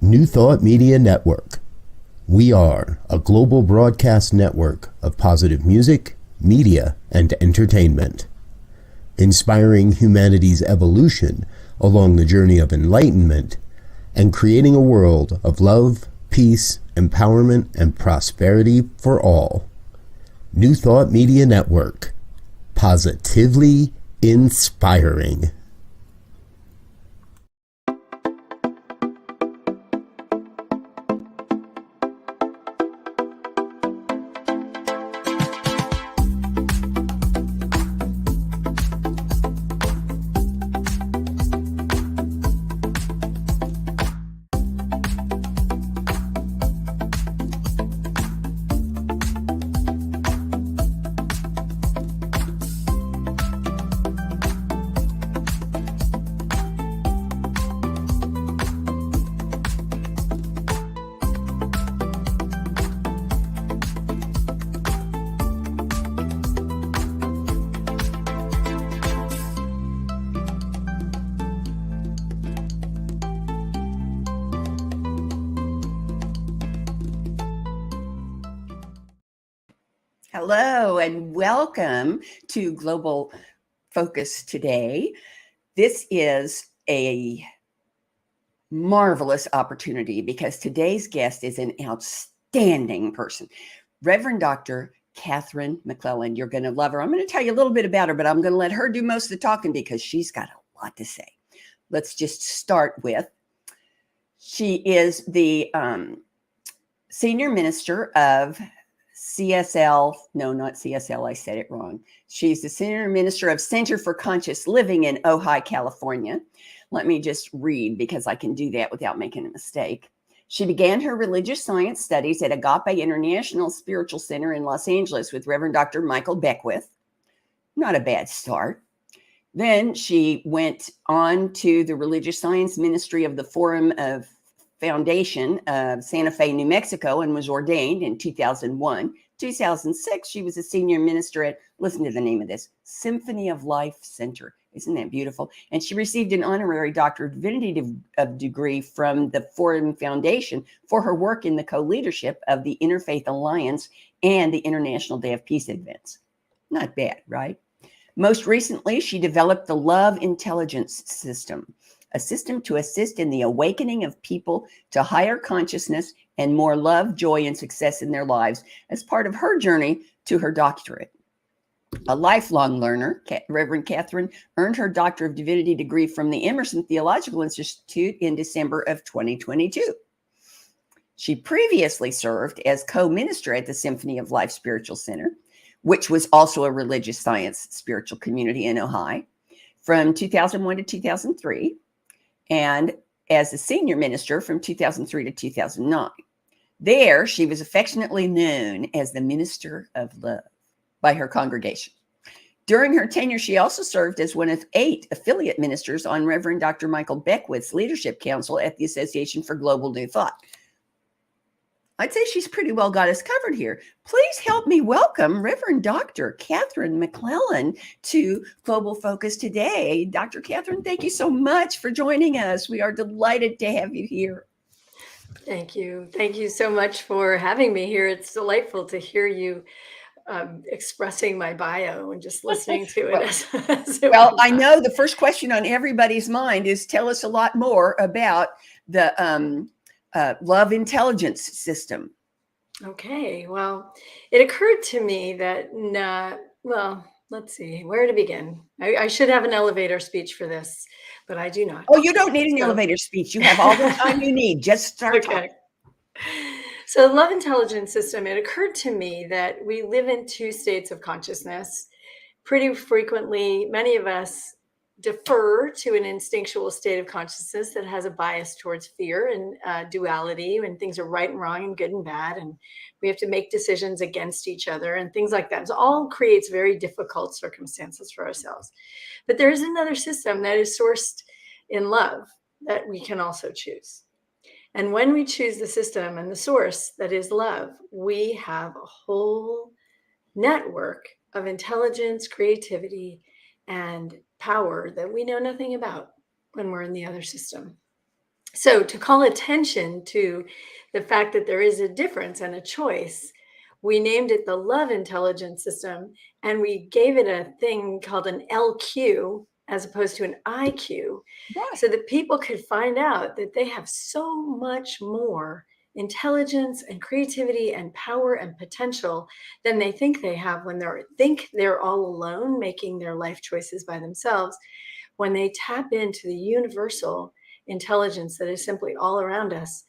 New Thought Media Network. We are a global broadcast network of positive music, media, and entertainment, inspiring humanity's evolution along the journey of enlightenment and creating a world of love, peace, empowerment, and prosperity for all. New Thought Media Network. Positively inspiring. Hello and welcome to Global Focus today. This is a marvelous opportunity because today's guest is an outstanding person, Reverend Dr. Katherine McClelland. You're going to love her. I'm going to tell you a little bit about her, but I'm going to let her do most of the talking because she's got a lot to say. Let's just start with, she is the senior minister of CSL, no, not CSL, I said it wrong. She's the senior minister of Center for Conscious Living in Ojai, California. Let me just read because I can do that without making a mistake. She began her religious science studies at Agape International Spiritual Center in Los Angeles with Reverend Dr. Michael Beckwith. Not a bad start. Then she went on to the religious science ministry of the Forum of Foundation of Santa Fe, New Mexico, and was ordained in 2001. 2006, she was a senior minister at, listen to the name of this, Symphony of Life Center. Isn't that beautiful? And she received an honorary Doctor of Divinity degree from the Forum Foundation for her work in the co-leadership of the Interfaith Alliance and the International Day of Peace events. Not bad, right? Most recently, she developed the Love Intelligence System, a system to assist in the awakening of people to higher consciousness and more love, joy, and success in their lives as part of her journey to her doctorate. A lifelong learner, Reverend Katherine earned her Doctor of Divinity degree from the Emerson Theological Institute in December of 2022. She previously served as co-minister at the Symphony of Life Spiritual Center, which was also a religious science spiritual community in Ojai, from 2001 to 2003. And as a senior minister from 2003 to 2009. There, she was affectionately known as the Minister of Love by her congregation. During her tenure, she also served as one of 8 affiliate ministers on Reverend Dr. Michael Beckwith's Leadership Council at the Association for Global New Thought. I'd say she's pretty well got us covered here. Please help me welcome Reverend Dr. Katherine McClelland to Global Focus today. Dr. Katherine, thank you so much for joining us. We are delighted to have you here. Thank you. Thank you so much for having me here. It's delightful to hear you expressing my bio and just listening to it. Well, I know the first question on everybody's mind is tell us a lot more about the Love Intelligence System. Okay, well, it occurred to me that, let's see, where to begin. I should have an elevator speech for this, but I do not. Oh, you don't need an elevator speech. You have all the time you need. Just start talking. So the Love Intelligence System, it occurred to me that we live in 2 states of consciousness. Pretty frequently, many of us defer to an instinctual state of consciousness that has a bias towards fear and duality, when things are right and wrong and good and bad, and we have to make decisions against each other and things like that. It all creates very difficult circumstances for ourselves. But there is another system that is sourced in love that we can also choose. And when we choose the system and the source that is love, we have a whole network of intelligence, creativity, and power that we know nothing about when we're in the other system. So to call attention to the fact that there is a difference and a choice, we named it the love intelligence system, and we gave it a thing called an LQ as opposed to an IQ, Right. so that people could find out that they have so much more intelligence and creativity and power and potential than they think they have when they're all alone making their life choices by themselves. When they tap into the universal intelligence that is simply all around us,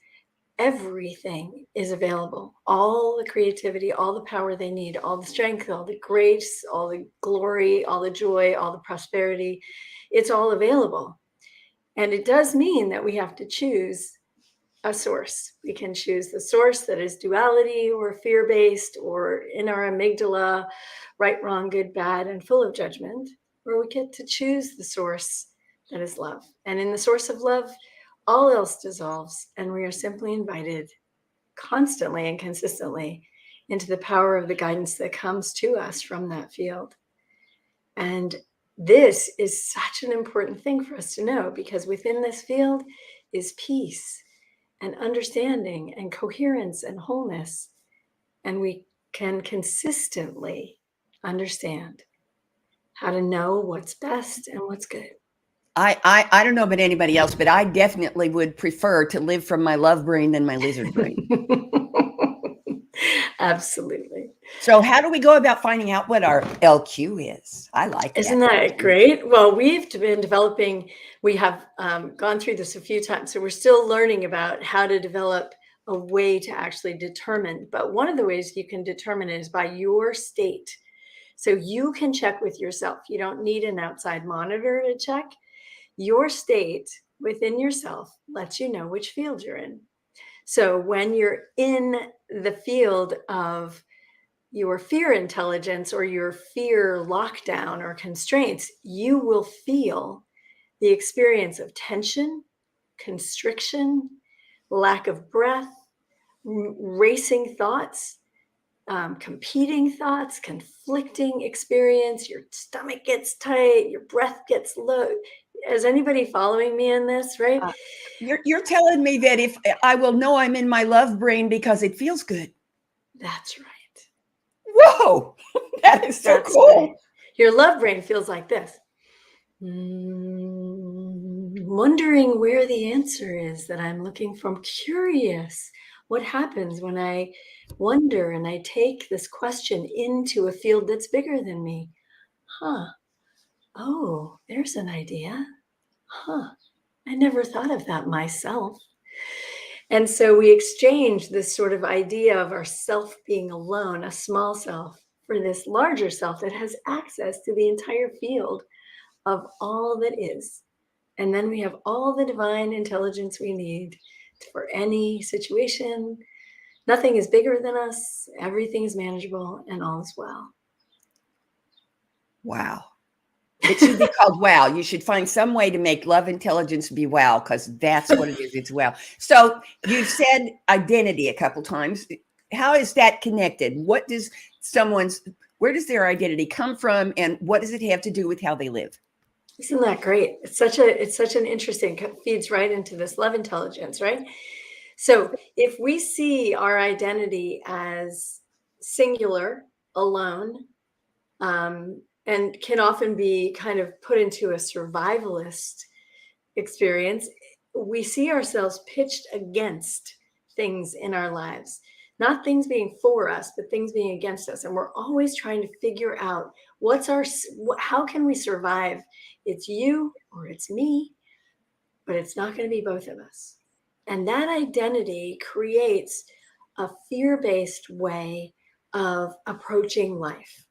everything is available. All the creativity, all the power they need, all the strength, all the grace, all the glory, all the joy, all the prosperity, it's all available. And it does mean that we have to choose a source. We can choose the source that is duality or fear-based or in our amygdala, right, wrong, good, bad, and full of judgment, or we get to choose the source that is love. And in the source of love, all else dissolves, and we are simply invited constantly and consistently into the power of the guidance that comes to us from that field. And this is such an important thing for us to know, because within this field is peace and understanding and coherence and wholeness. And we can consistently understand how to know what's best and what's good. I don't know about anybody else, but I definitely would prefer to live from my love brain than my lizard brain. Absolutely. So how do we go about finding out what our LQ is? I like that. Isn't that great? Well, we've been developing, we have gone through this a few times, so we're still learning about how to develop a way to actually determine. But one of the ways you can determine it is by your state. So you can check with yourself. You don't need an outside monitor to check. Your state within yourself lets you know which field you're in. So when you're in the field of your fear intelligence or your fear lockdown or constraints, you will feel the experience of tension, constriction, lack of breath, racing thoughts, competing thoughts, conflicting experience. Your stomach gets tight, your breath gets low. Is anybody following me in this, right? You're telling me that if I will know I'm in my love brain because it feels good. That's right. Whoa, that is so That's cool. right. Your love brain feels like this. Wondering where the answer is that I'm looking for. I'm curious what happens when I wonder and I take this question into a field that's bigger than me. Oh, there's an idea. I never thought of that myself. And so we exchange this sort of idea of our self being alone, a small self, for this larger self that has access to the entire field of all that is. And then we have all the divine intelligence we need for any situation. Nothing is bigger than us. Everything is manageable and all is well. Wow. It should be called wow. You should find some way to make love intelligence be wow, because that's what it is. It's wow. So you said identity a couple times. How is that connected? Where does their identity come from, and what does it have to do with how they live? Isn't that great? It's such an interesting, feeds right into this love intelligence, right? So if we see our identity as singular, alone, and can often be kind of put into a survivalist experience, we see ourselves pitched against things in our lives, not things being for us, but things being against us. And we're always trying to figure out how can we survive? It's you or it's me, but it's not going to be both of us. And that identity creates a fear-based way of approaching life.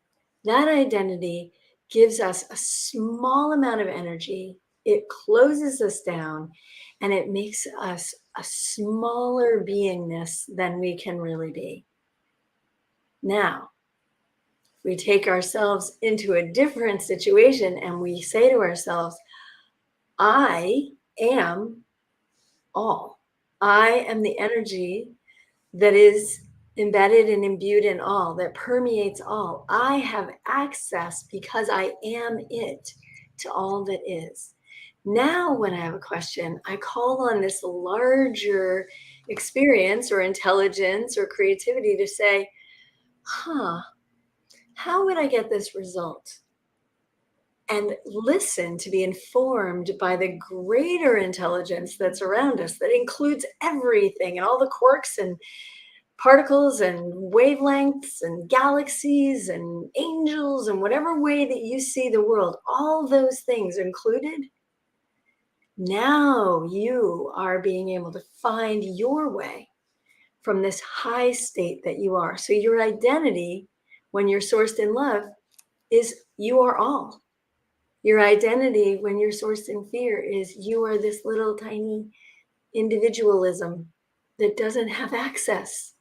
That identity gives us a small amount of energy. It closes us down and it makes us a smaller beingness than we can really be. Now, we take ourselves into a different situation and we say to ourselves, I am all. I am the energy that is embedded and imbued in all, that permeates all. I have access because I am it to all that is. Now, when I have a question, I call on this larger experience or intelligence or creativity to say, how would I get this result? And listen to be informed by the greater intelligence that's around us that includes everything and all the quarks and particles and wavelengths and galaxies and angels and whatever way that you see the world, all those things included. Now you are being able to find your way from this high state that you are. So your identity, when you're sourced in love, is you are all. Your identity, when you're sourced in fear, is you are this little tiny individualism that doesn't have access.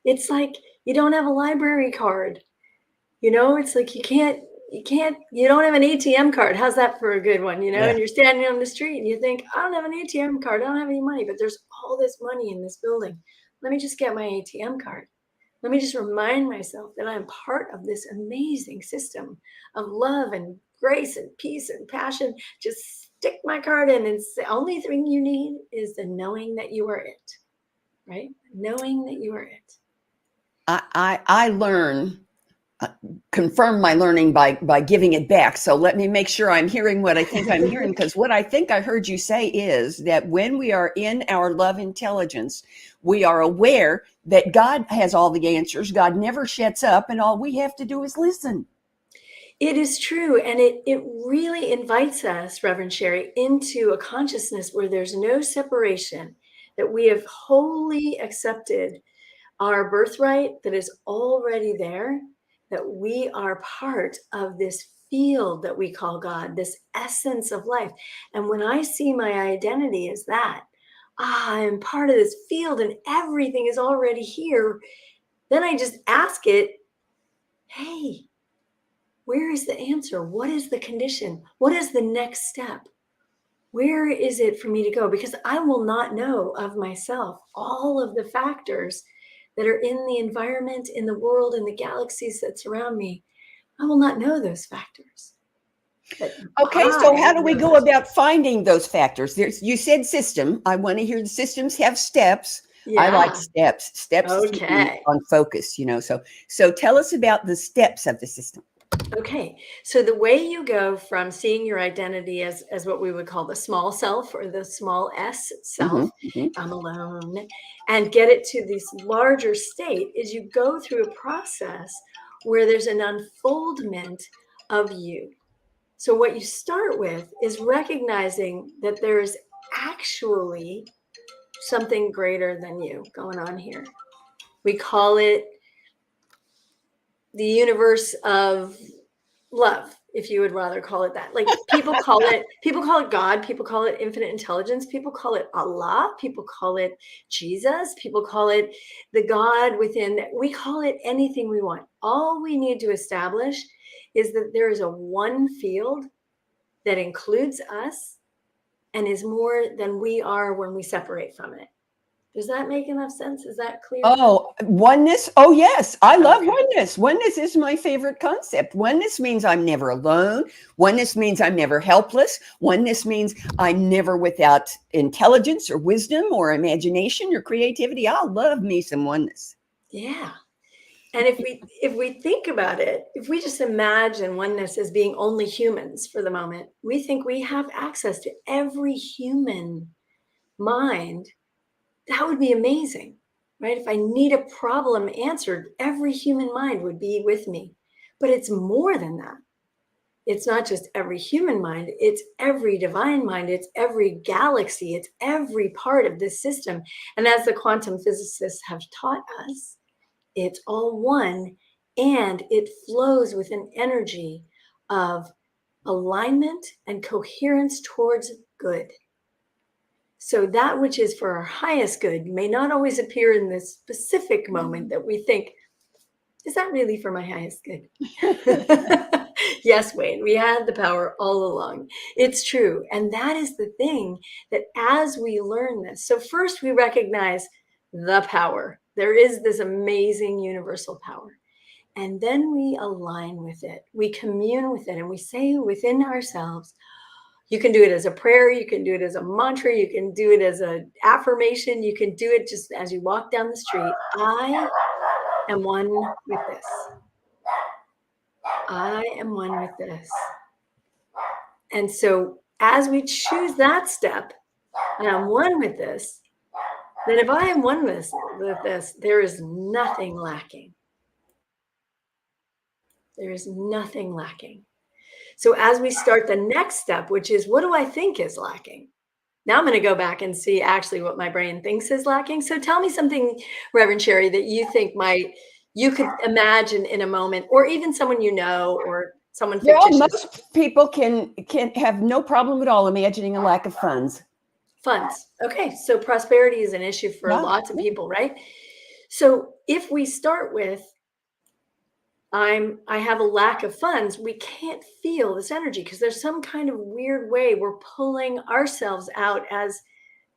It's like you don't have a library card. It's like you don't have an ATM card. How's that for a good one? Yeah. And you're standing on the street and you think, I don't have an ATM card. I don't have any money, but there's all this money in this building. Let me just get my ATM card. Let me just remind myself that I'm part of this amazing system of love and grace and peace and passion. Just stick my card in, and the only thing you need is the knowing that you are it, right? Knowing that you are it. I learn, confirm my learning by giving it back. So let me make sure I'm hearing what I think I'm hearing, because what I think I heard you say is that when we are in our love intelligence, we are aware that God has all the answers. God never shuts up, and all we have to do is listen. It is true. And it really invites us, Reverend Sharri, into a consciousness where there's no separation, that we have wholly accepted our birthright that is already there, that we are part of this field that we call God, this essence of life. And when I see my identity as that, I'm part of this field and everything is already here, then I just ask it, hey, where is the answer? What is the condition? What is the next step? Where is it for me to go? Because I will not know of myself all of the factors that are in the environment, in the world, in the galaxies that surround me. I will not know those factors. Okay, so how do we go about finding those factors? You said system. I want to hear the systems have steps. Yeah. I like steps. Steps okay. On focus, So tell us about the steps of the system. Okay, so the way you go from seeing your identity as what we would call the small self or the small s self, I'm alone, and get it to this larger state is you go through a process where there's an unfoldment of you. So what you start with is recognizing that there is actually something greater than you going on here. We call it the universe of love, if you would rather call it that. Like people call it God, people call it infinite intelligence, people call it Allah, people call it Jesus, people call it the God within. We call it anything we want. All we need to establish is that there is a one field that includes us and is more than we are when we separate from it. Does that make enough sense? Is that clear? Oh, oneness. Oh, yes. I love oneness. Oneness is my favorite concept. Oneness means I'm never alone. Oneness means I'm never helpless. Oneness means I'm never without intelligence or wisdom or imagination or creativity. I love me some oneness. Yeah. And if we think about it, if we just imagine oneness as being only humans for the moment, we think we have access to every human mind. That would be amazing, right? If I need a problem answered, every human mind would be with me. But it's more than that. It's not just every human mind, it's every divine mind, it's every galaxy, it's every part of this system. And as the quantum physicists have taught us, it's all one, and it flows with an energy of alignment and coherence towards good. So that which is for our highest good may not always appear in this specific moment that we think, is that really for my highest good? Yes, Wayne, we had the power all along. It's true. And that is the thing, that as we learn this, so first we recognize the power. There is this amazing universal power. And then we align with it. We commune with it. And we say within ourselves, You can do it as a prayer. You can do it as a mantra. You can do it as an affirmation. You can do it just as you walk down the street. I am one with this. I am one with this. And so as we choose that step, and I'm one with this, then if I am one with this, there is nothing lacking. There is nothing lacking. So as we start the next step, which is, what do I think is lacking? Now I'm going to go back and see actually what my brain thinks is lacking. So tell me something, Reverend Sharri, that you think you could imagine in a moment, or even someone you know, or someone fictitious. Most people can have no problem at all imagining a lack of funds. Funds. Okay. So prosperity is an issue for lots of people, right? So if we start with, I have a lack of funds, we can't feel this energy because there's some kind of weird way we're pulling ourselves out as,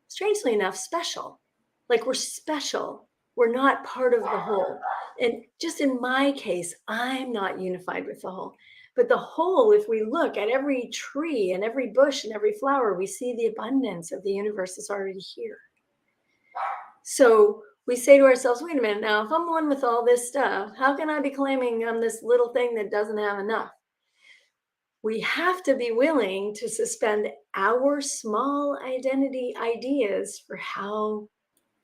strangely enough, special. Like we're special. We're not part of the whole. And just in my case, I'm not unified with the whole. But the whole, if we look at every tree and every bush and every flower, we see the abundance of the universe is already here. So we say to ourselves, wait a minute now, if I'm one with all this stuff, how can I be claiming I'm this little thing that doesn't have enough? We have to be willing to suspend our small identity ideas for how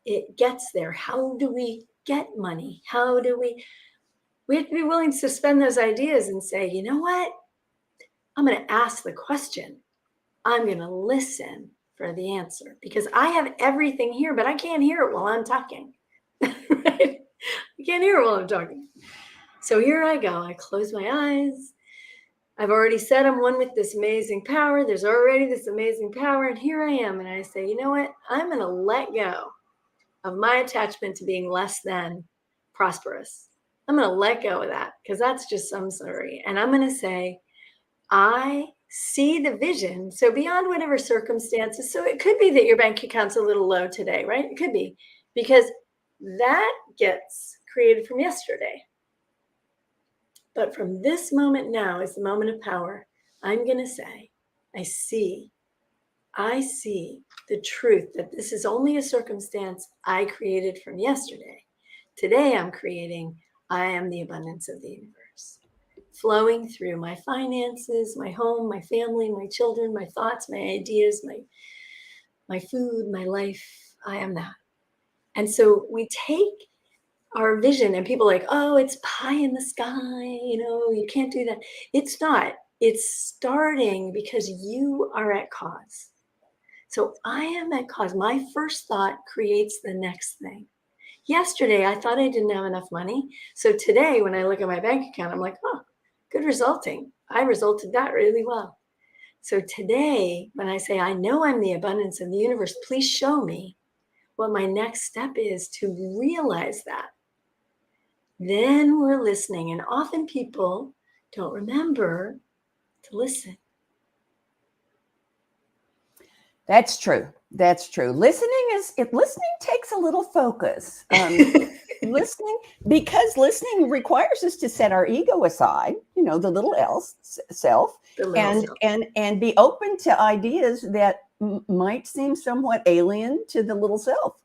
it gets there. How do we get money? We have to be willing to suspend those ideas and say, you know what? I'm going to ask the question. I'm going to listen for the answer because I have everything here, but I can't hear it while I'm talking. Right? I can't hear it while I'm talking. So here I go. I close my eyes. I've already said I'm one with this amazing power. There's already this amazing power. And here I am. And I say, you know what? I'm going to let go of my attachment to being less than prosperous. I'm going to let go of that because that's just some story. And I'm going to say, I see the vision. So beyond whatever circumstances, so it could be that your bank account's a little low today, right? It could be because that gets created from yesterday. But from this moment now is the moment of power. I'm going to say, I see the truth that this is only a circumstance I created from yesterday. Today I'm creating, I am the abundance of the universe, flowing through my finances, my home, my family, my children, my thoughts, my ideas, my food, my life. I am that. And so we take our vision and people are like, oh, it's pie in the sky. You can't do that. It's not. It's starting because you are at cause. So I am at cause. My first thought creates the next thing. Yesterday, I thought I didn't have enough money. So today, when I look at my bank account, I'm like, oh, good resulting. I resulted that really well. So today, when I say, I know I'm the abundance of the universe, please show me what my next step is to realize that. Then we're listening. And often people don't remember to listen. That's true. That's true. Listening takes a little focus. Because listening requires us to set our ego aside, the little self, and be open to ideas that might seem somewhat alien to the little self.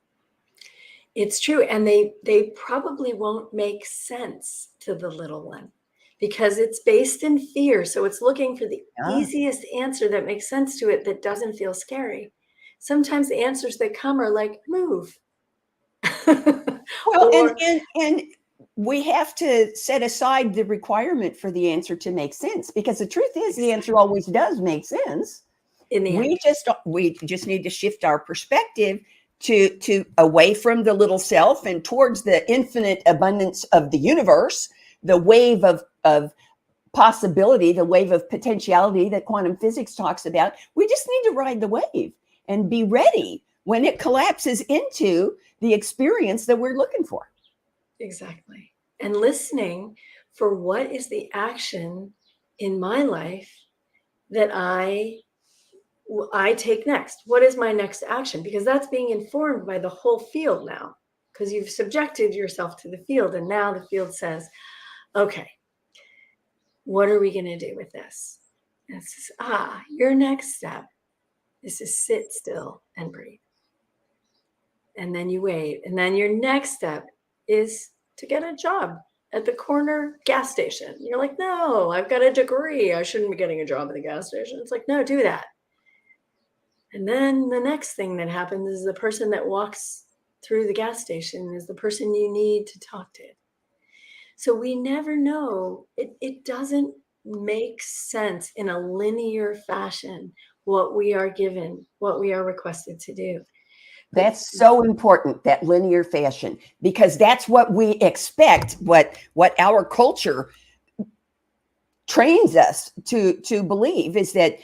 It's true. And they probably won't make sense to the little one because it's based in fear. So it's looking for the easiest answer that makes sense to it that doesn't feel scary. Sometimes the answers that come are like, move. Well, and we have to set aside the requirement for the answer to make sense because the truth is the answer always does make sense. In the end. We just need to shift our perspective to away from the little self and towards the infinite abundance of the universe, the wave of possibility, the wave of potentiality that quantum physics talks about. We just need to ride the wave and be ready when it collapses into the experience that we're looking for. Exactly. And listening for what is the action in my life that I take next. What is my next action? Because that's being informed by the whole field now, because you've subjected yourself to the field. And now the field says, okay, what are we going to do with this? And it says, your next step is to sit still and breathe. And then you wait. And then your next step is to get a job at the corner gas station. You're like, no, I've got a degree. I shouldn't be getting a job at the gas station. It's like, no, do that. And then the next thing that happens is the person that walks through the gas station is the person you need to talk to. So we never know. It doesn't make sense in a linear fashion what we are given, what we are requested to do. That's so important, that linear fashion, because that's what we expect, what our culture trains us to believe, is that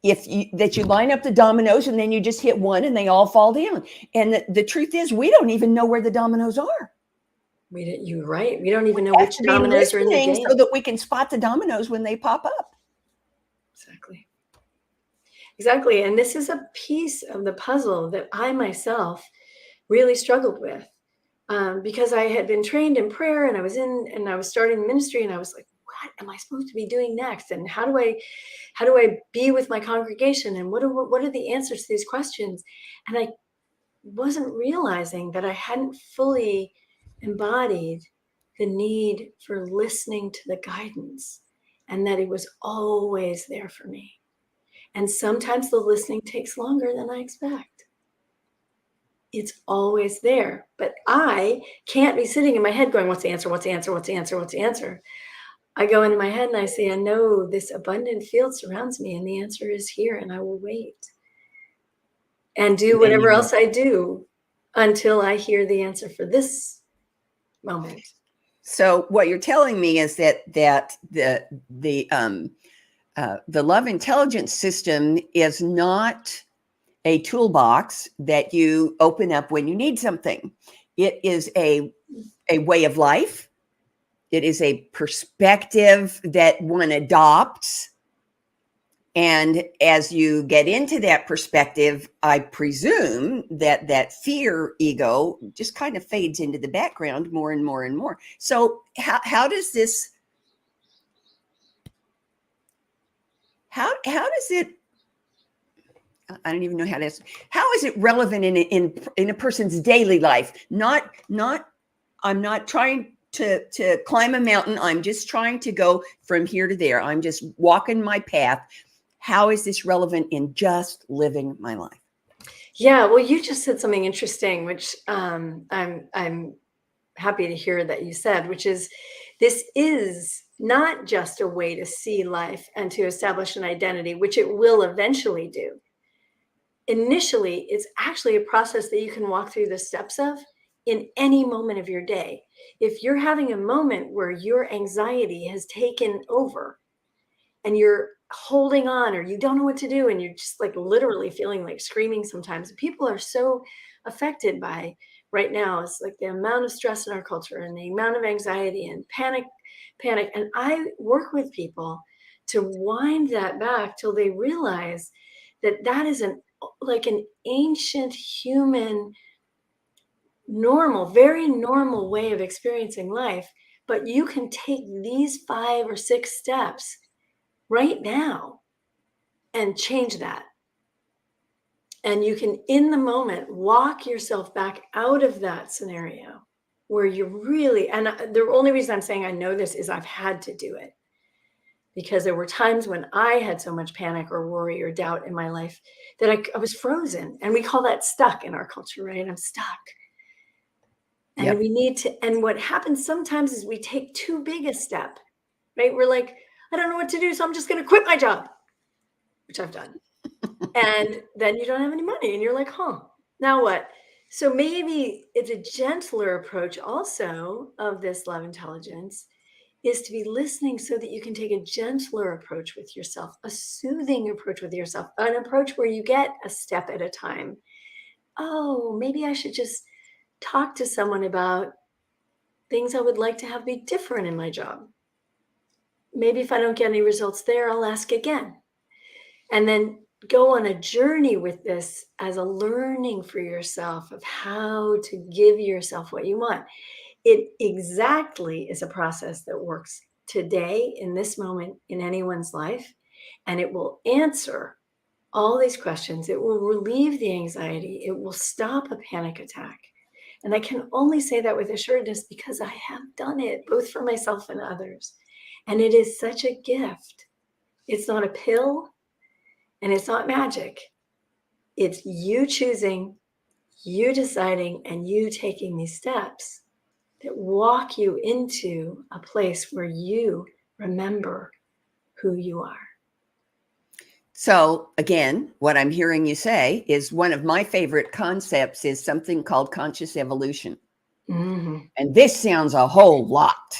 you line up the dominoes and then you just hit one and they all fall down. And the truth is, we don't even know where the dominoes are. You're right. We don't even know which dominoes are in the game, so that we can spot the dominoes when they pop up. Exactly. And this is a piece of the puzzle that I myself really struggled with, because I had been trained in prayer and I was starting ministry, and I was like, what am I supposed to be doing next? And how do I be with my congregation? And what are the answers to these questions? And I wasn't realizing that I hadn't fully embodied the need for listening to the guidance, and that it was always there for me. And sometimes the listening takes longer than I expect. It's always there, but I can't be sitting in my head going, what's the answer? What's the answer? What's the answer? What's the answer? I go into my head and I say, I know this abundant field surrounds me, and the answer is here, and I will wait and do whatever else I do until I hear the answer for this moment. So what you're telling me is that the love intelligence system is not a toolbox that you open up when you need something. It is a way of life. It is a perspective that one adopts. And as you get into that perspective, I presume that fear ego just kind of fades into the background more and more and more. So how does this, how does it, I don't even know how to ask, how is it relevant in a person's daily life? I'm not trying to climb a mountain. I'm just trying to go from here to there. I'm just walking my path. How is this relevant in just living my life? Yeah, well, you just said something interesting, which I'm happy to hear that you said, which is, this is not just a way to see life and to establish an identity, which it will eventually do. Initially, it's actually a process that you can walk through the steps of in any moment of your day. If you're having a moment where your anxiety has taken over and you're holding on, or you don't know what to do, and you're just like literally feeling like screaming sometimes. People are so affected by right now. It's like the amount of stress in our culture and the amount of anxiety and panic. And I work with people to wind that back till they realize that is an ancient human, very normal way of experiencing life. But you can take these 5 or 6 steps right now and change that. And you can, in the moment, walk yourself back out of that scenario where you're really, and the only reason I'm saying I know this is I've had to do it, because there were times when I had so much panic or worry or doubt in my life that I was frozen. And we call that stuck in our culture, right? I'm stuck. And Yep. we need to, and what happens sometimes is we take too big a step, right? We're like, I don't know what to do, so I'm just going to quit my job, which I've done. And then you don't have any money and you're like, now what? So maybe it's a gentler approach also of this love intelligence is to be listening so that you can take a gentler approach with yourself, a soothing approach with yourself, an approach where you get a step at a time. Oh, maybe I should just talk to someone about things I would like to have be different in my job. Maybe if I don't get any results there, I'll ask again. And then go on a journey with this as a learning for yourself of how to give yourself what you want. It exactly is a process that works today in this moment in anyone's life, and it will answer all these questions. It will relieve the anxiety. It will stop a panic attack. And I can only say that with assuredness because I have done it both for myself and others. And it is such a gift. It's not a pill and it's not magic. It's you choosing, you deciding, and you taking these steps that walk you into a place where you remember who you are. So again, what I'm hearing you say is one of my favorite concepts is something called conscious evolution. Mm-hmm. And this sounds a whole lot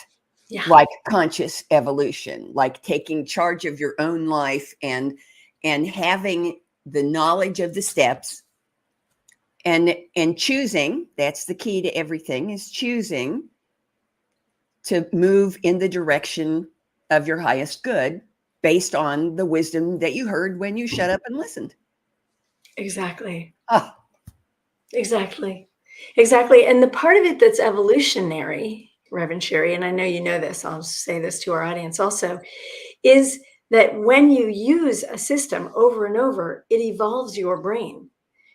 like conscious evolution, like taking charge of your own life and having the knowledge of the steps and choosing. That's the key to everything, is choosing to move in the direction of your highest good based on the wisdom that you heard when you shut up and listened. Exactly. Ah. Exactly. And the part of it that's evolutionary, Reverend Sharri, and I know you know this, I'll say this to our audience also, is that when you use a system over and over, it evolves your brain.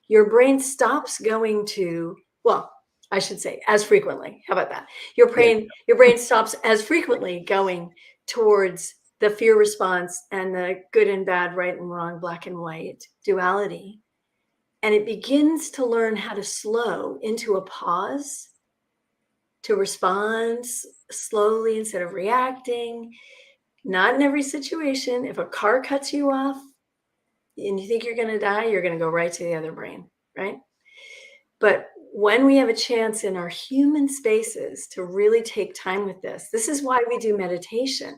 Your brain stops going to, well, I should say as frequently. How about that? Your brain stops as frequently going towards the fear response and the good and bad, right and wrong, black and white duality. And it begins to learn how to slow into a pause, to respond slowly instead of reacting. Not in every situation. If a car cuts you off and you think you're going to die, you're going to go right to the other brain, right? But when we have a chance in our human spaces to really take time with this is why we do meditation,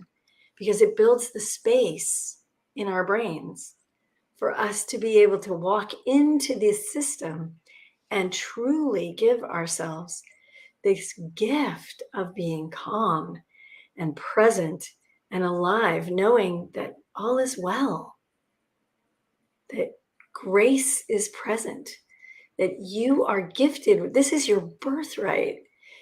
because it builds the space in our brains for us to be able to walk into this system and truly give ourselves this gift of being calm and present and alive, knowing that all is well, that grace is present, that you are gifted. This is your birthright.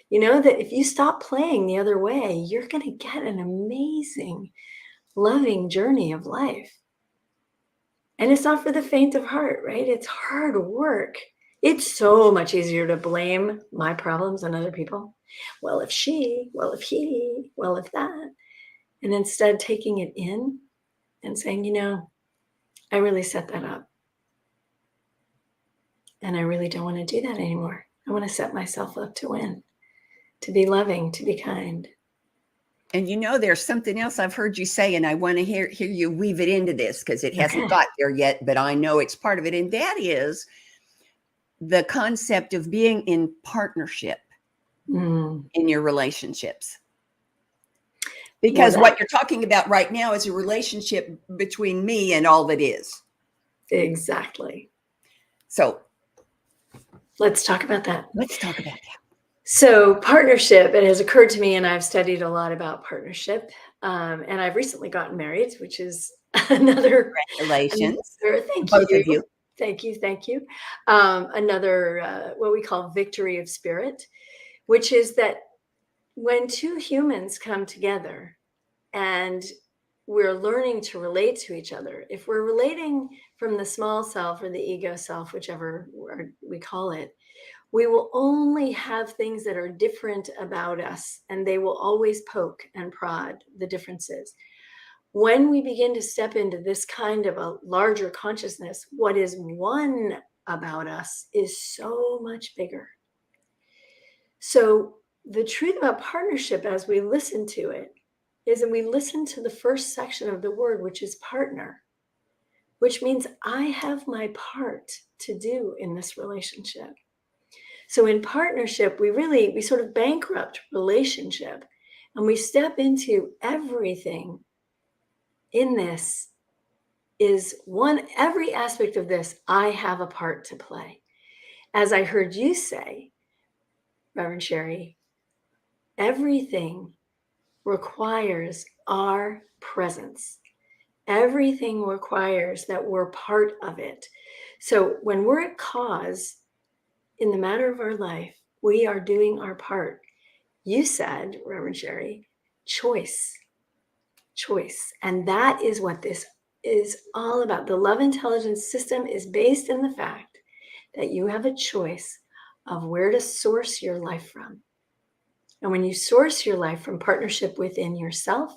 You know that if you stop playing the other way, you're going to get an amazing, loving journey of life. And it's not for the faint of heart, right? It's hard work. It's so much easier to blame my problems on other people. Well, if she, well, if he, well, if that. And instead taking it in and saying, you know, I really set that up. And I really don't want to do that anymore. I want to set myself up to win, to be loving, to be kind. And you know, there's something else I've heard you say, and I want to hear you weave it into this because it hasn't got there yet, but I know it's part of it. And that is the concept of being in partnership in your relationships. Because what you're talking about right now is a relationship between me and all that is. Exactly. So let's talk about that. So partnership, it has occurred to me, and I've studied a lot about partnership. And I've recently gotten married, which is another. Congratulations. Thank Both you. of you. Thank you. Another, what we call victory of spirit, which is that when two humans come together and we're learning to relate to each other, if we're relating from the small self or the ego self, whichever we call it, we will only have things that are different about us, and they will always poke and prod the differences. When we begin to step into this kind of a larger consciousness, what is one about us is so much bigger. So the truth about partnership, as we listen to it, is that we listen to the first section of the word, which is partner, which means I have my part to do in this relationship. So in partnership, we sort of bankrupt relationship, and we step into everything in this is every aspect of this, I have a part to play. As I heard you say, Reverend Sharri, everything requires our presence. Everything requires that we're part of it. So when we're at cause in the matter of our life, we are doing our part. You said, Reverend Sharri, choice. choice. And that is what this is all about. The love intelligence system is based in the fact that you have a choice of where to source your life from. And when you source your life from partnership within yourself,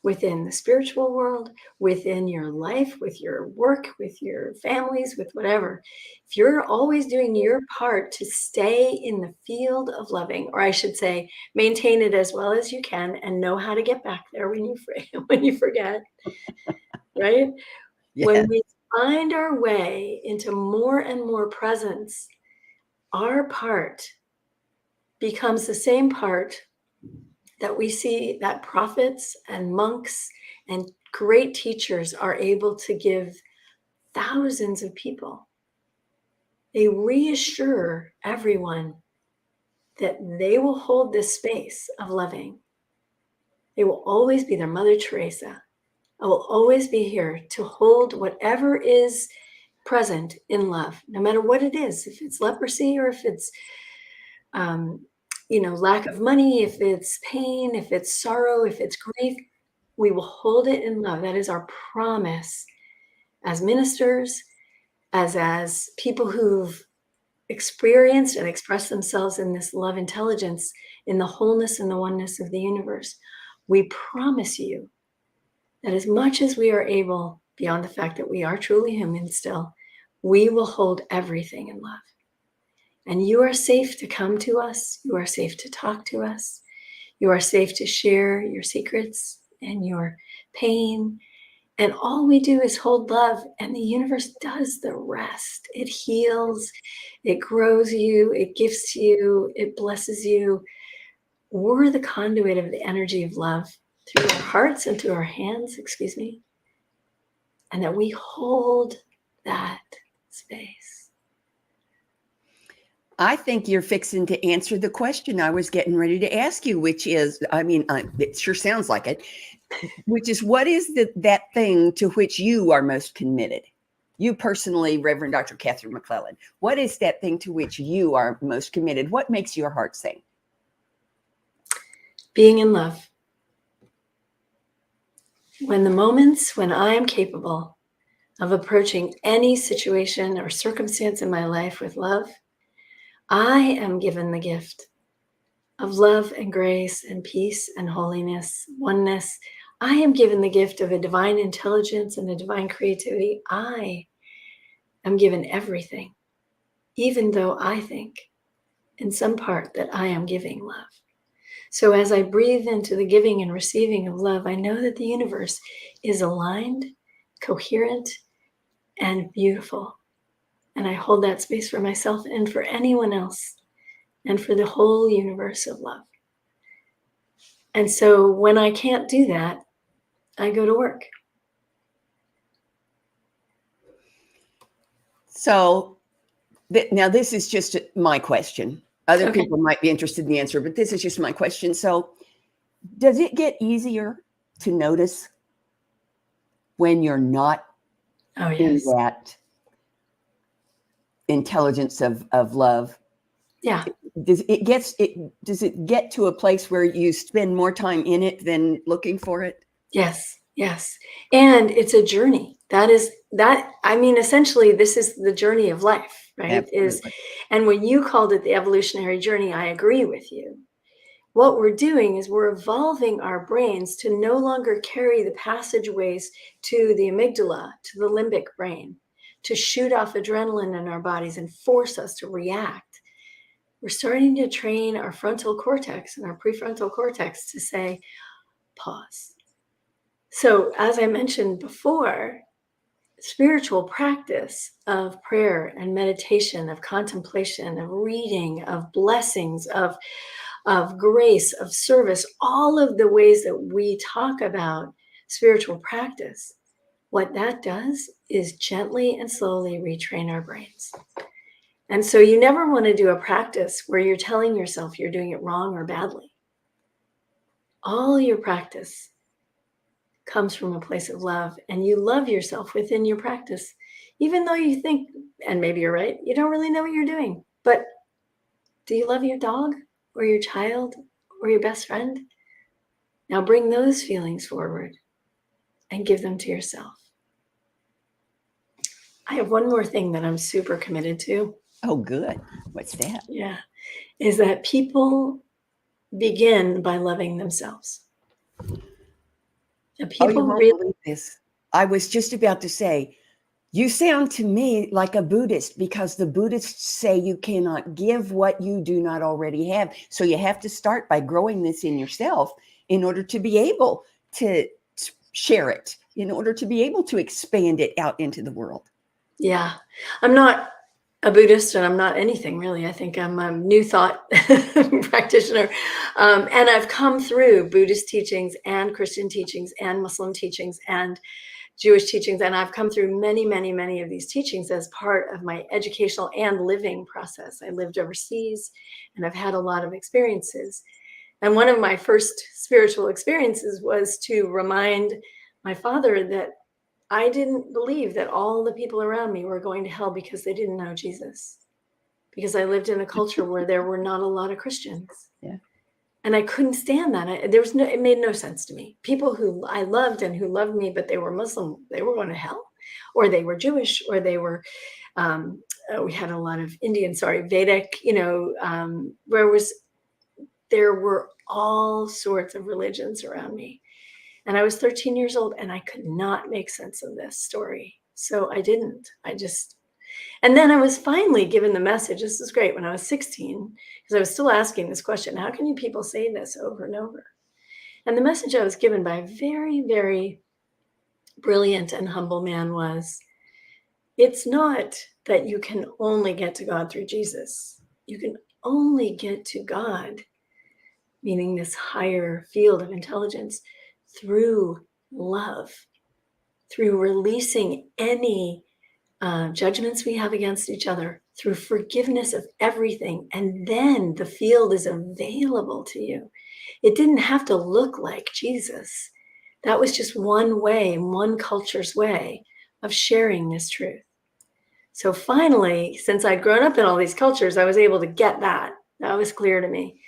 within the spiritual world, within your life, with your work, with your families, with whatever, if you're always doing your part to stay in the field of loving, or I should say, maintain it as well as you can and know how to get back there when you forget, right? Yes. When we find our way into more and more presence, our part becomes the same part that we see that prophets and monks and great teachers are able to give thousands of people. They reassure everyone that they will hold this space of loving. They will always be there. Mother Teresa, I will always be here to hold whatever is present in love, no matter what it is, if it's leprosy or if it's lack of money, if it's pain, if it's sorrow, if it's grief, we will hold it in love. That is our promise as ministers, as people who've experienced and expressed themselves in this love intelligence, in the wholeness and the oneness of the universe. We promise you that as much as we are able, beyond the fact that we are truly human still, we will hold everything in love. And you are safe to come to us. You are safe to talk to us. You are safe to share your secrets and your pain. And all we do is hold love, and the universe does the rest. It heals, it grows you, it gifts you, it blesses you. We're the conduit of the energy of love through our hearts and through our hands, and that we hold that space. I think you're fixing to answer the question I was getting ready to ask you, which is, it sure sounds like it, which is, what is that thing to which you are most committed? You personally, Reverend Dr. Katherine McClelland, what is that thing to which you are most committed? What makes your heart sing? Being in love. When the moments when I am capable of approaching any situation or circumstance in my life with love, I am given the gift of love and grace and peace and holiness, oneness. I am given the gift of a divine intelligence and a divine creativity. I am given everything, even though I think in some part that I am giving love. So as I breathe into the giving and receiving of love, I know that the universe is aligned, coherent, and beautiful. And I hold that space for myself and for anyone else and for the whole universe of love. And so when I can't do that, I go to work. So now this is just my question. Other Okay. people might be interested in the answer, but this is just my question. So does it get easier to notice when you're not in that intelligence of love? Yeah. Does it get to a place where you spend more time in it than looking for it? Yes. And it's a journey. Essentially, this is the journey of life, right? And when you called it the evolutionary journey, I agree with you. What we're doing is we're evolving our brains to no longer carry the passageways to the amygdala, to the limbic brain, to shoot off adrenaline in our bodies and force us to react. We're starting to train our frontal cortex and our prefrontal cortex to say, pause. So as I mentioned before, spiritual practice of prayer and meditation, of contemplation, of reading, of blessings, of grace, of service, all of the ways that we talk about spiritual practice, what that does is gently and slowly retrain our brains. And so you never want to do a practice where you're telling yourself you're doing it wrong or badly. All your practice comes from a place of love, and you love yourself within your practice, even though you think, and maybe you're right, you don't really know what you're doing. But do you love your dog or your child or your best friend? Now bring those feelings forward and give them to yourself. I have one more thing that I'm super committed to. Oh, good. What's that? Yeah. Is that people begin by loving themselves. And Oh, you people won't really, believe this. I was just about to say, you sound to me like a Buddhist, because the Buddhists say you cannot give what you do not already have. So you have to start by growing this in yourself in order to be able to share it, in order to be able to expand it out into the world. yeah. I'm not a Buddhist, and I'm not anything really. I think I'm a new thought practitioner. And I've come through Buddhist teachings and Christian teachings and Muslim teachings and Jewish teachings. And I've come through many, many, many of these teachings as part of my educational and living process. I lived overseas, and I've had a lot of experiences. And one of my first spiritual experiences was to remind my father that I didn't believe that all the people around me were going to hell because they didn't know Jesus. Because I lived in a culture where there were not a lot of Christians. Yeah. And I couldn't stand that. It made no sense to me. People who I loved and who loved me, but they were Muslim, they were going to hell, or they were Jewish, or they were, we had a lot of Vedic, there were all sorts of religions around me. And I was 13 years old, and I could not make sense of this story. So I didn't. And then I was finally given the message. This is great. When I was 16, because I was still asking this question, how can you people say this over and over? And the message I was given by a very, very brilliant and humble man was, it's not that you can only get to God through Jesus. You can only get to God, meaning this higher field of intelligence, through love, through releasing any judgments we have against each other, through forgiveness of everything. And then the field is available to you. It didn't have to look like Jesus. That was just one way, one culture's way of sharing this truth. So finally, since I'd grown up in all these cultures, I was able to get that. That was clear to me.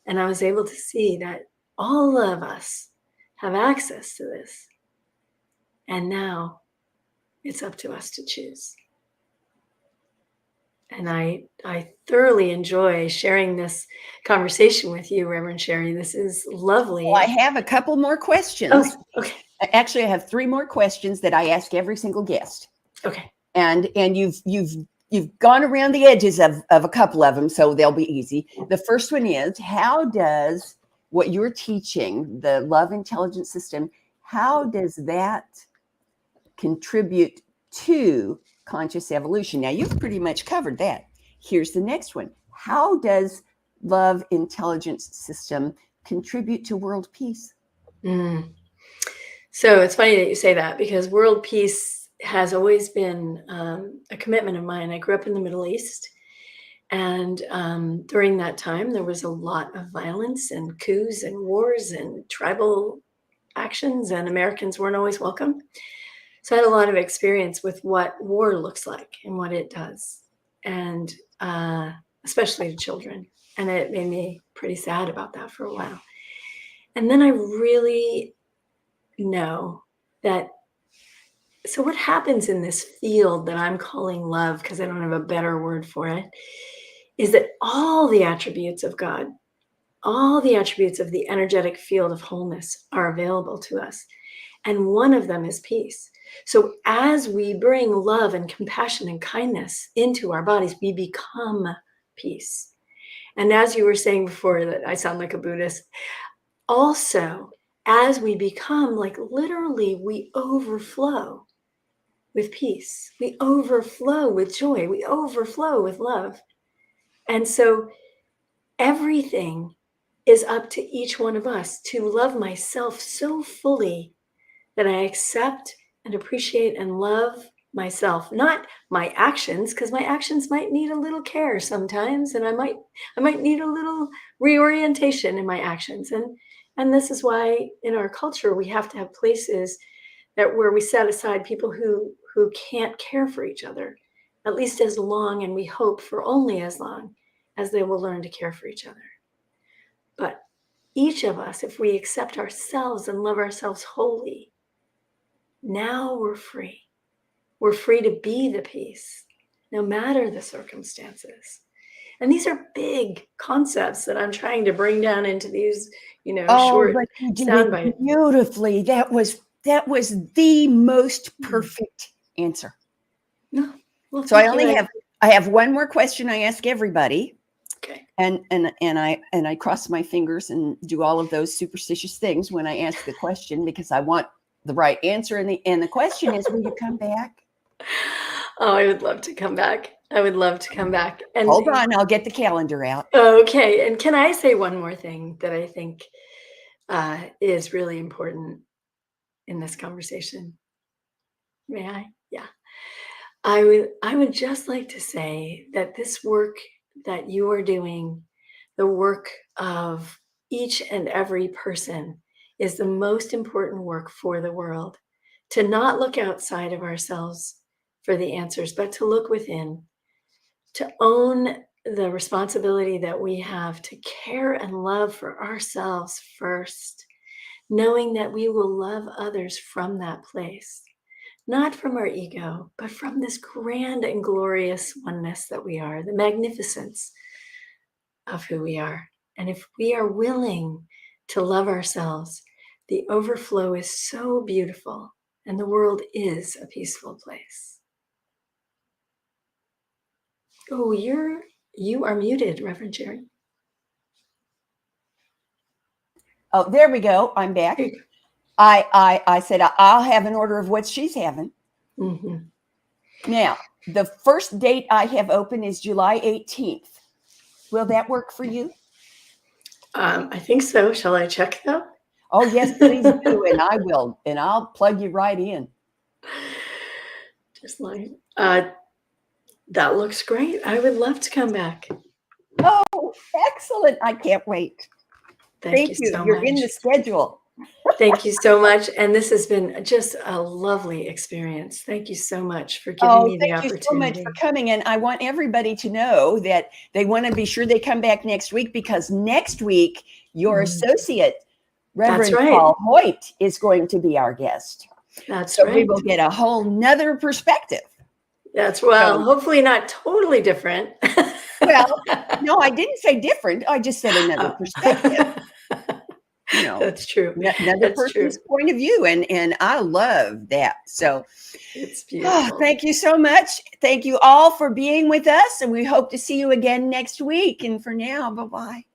And I was able to see that all of us have access to this. And now it's up to us to choose. And I thoroughly enjoy sharing this conversation with you, Reverend Sharri. This is lovely. Well, I have a couple more questions. Oh, okay. Actually, I have 3 more questions that I ask every single guest. Okay. And you've gone around the edges of a couple of them, so they'll be easy. The first one is, how does what you're teaching, the love intelligence system, how does that contribute to conscious evolution? Now, you've pretty much covered that. Here's the next one. How does love intelligence system contribute to world peace? So it's funny that you say that, because world peace has always been a commitment of mine. I grew up in the Middle East, and during that time, there was a lot of violence and coups and wars and tribal actions, and Americans weren't always welcome. So I had a lot of experience with what war looks like and what it does, and especially to children. And it made me pretty sad about that for a while. And then I really know that, so what happens in this field that I'm calling love, because I don't have a better word for it, is that all the attributes of God, all the attributes of the energetic field of wholeness are available to us. And one of them is peace. So as we bring love and compassion and kindness into our bodies, we become peace. And as you were saying before, that I sound like a Buddhist, also, as we become, like, literally, we overflow with peace. We overflow with joy. We overflow with love. And so everything is up to each one of us to love myself so fully that I accept and appreciate and love myself, not my actions, because my actions might need a little care sometimes, and I might need a little reorientation in my actions. And this is why in our culture we have to have places where we set aside people who can't care for each other, at least as long, and we hope for only as long, as they will learn to care for each other. But each of us, if we accept ourselves and love ourselves wholly, Now we're free. We're free to be the peace, no matter the circumstances. And these are big concepts that I'm trying to bring down into these, short but you did sound it bites. beautifully. That was the most perfect answer. No, well, So I have one more question I ask everybody. Okay. And I cross my fingers and do all of those superstitious things when I ask the question, because I want the right answer. And the question is, will you come back? Oh, I would love to come back. I would love to come back. And hold on, I'll get the calendar out. Okay. And can I say one more thing that I think is really important in this conversation? May I? Yeah. I would just like to say that this work that you are doing, the work of each and every person, is the most important work for the world. To not look outside of ourselves for the answers, but to look within, to own the responsibility that we have to care and love for ourselves first, knowing that we will love others from that place. Not from our ego, but from this grand and glorious oneness that we are, the magnificence of who we are. And if we are willing to love ourselves, the overflow is so beautiful, and the world is a peaceful place. Oh, you are muted, Reverend Sharri. Oh, there we go. I'm back. I said I'll have an order of what she's having. Mm-hmm. Now, the first date I have open is July 18th. Will that work for you? I think so. Shall I check though? Oh, yes, please do. And I will. And I'll plug you right in. Just like, that looks great. I would love to come back. Oh, excellent. I can't wait. Thank you. So You're much. in the schedule. Thank you so much. And this has been just a lovely experience. Thank you so much for giving me the opportunity. Thank you so much for coming. And I want everybody to know that they want to be sure they come back next week, because next week, your associate, Reverend Paul Hoyt, is going to be our guest. That's so right. We will get a whole nother perspective. Hopefully not totally different. Well, no, I didn't say different. I just said another perspective. That's true. Another person's point of view. And I love that. So it's beautiful. Thank you so much. Thank you all for being with us. And we hope to see you again next week. And for now, bye-bye.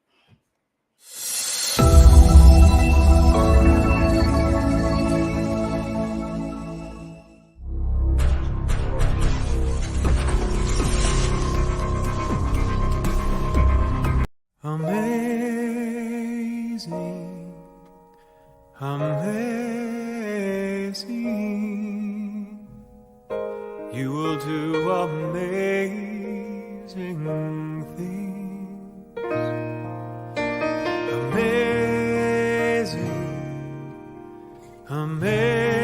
Amazing, amazing, you will do amazing things. Amazing, amazing.